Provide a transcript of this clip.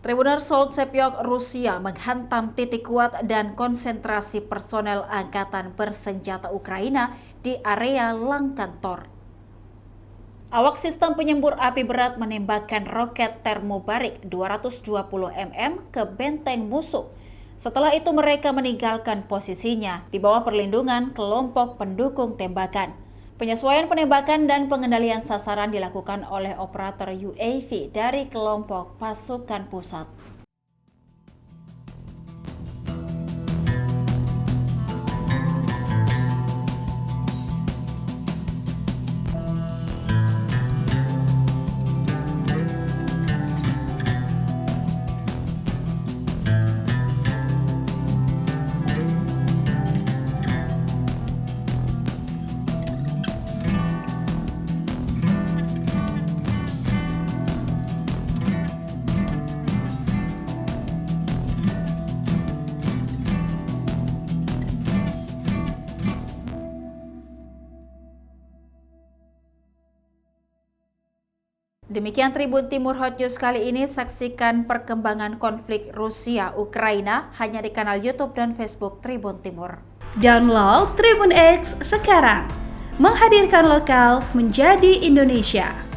Tribunal Soltsepiok Rusia menghantam titik kuat dan konsentrasi personel angkatan bersenjata Ukraina di area Langkantor. Awak sistem penyembur api berat menembakkan roket termobarik 220 mm ke benteng musuh. Setelah itu mereka meninggalkan posisinya di bawah perlindungan kelompok pendukung tembakan. Penyesuaian penembakan dan pengendalian sasaran dilakukan oleh operator UAV dari kelompok pasukan pusat. Demikian Tribun Timur Hot News kali ini. Saksikan perkembangan konflik Rusia-Ukraina hanya di kanal YouTube dan Facebook Tribun Timur. Download Tribun X sekarang, menghadirkan lokal menjadi Indonesia.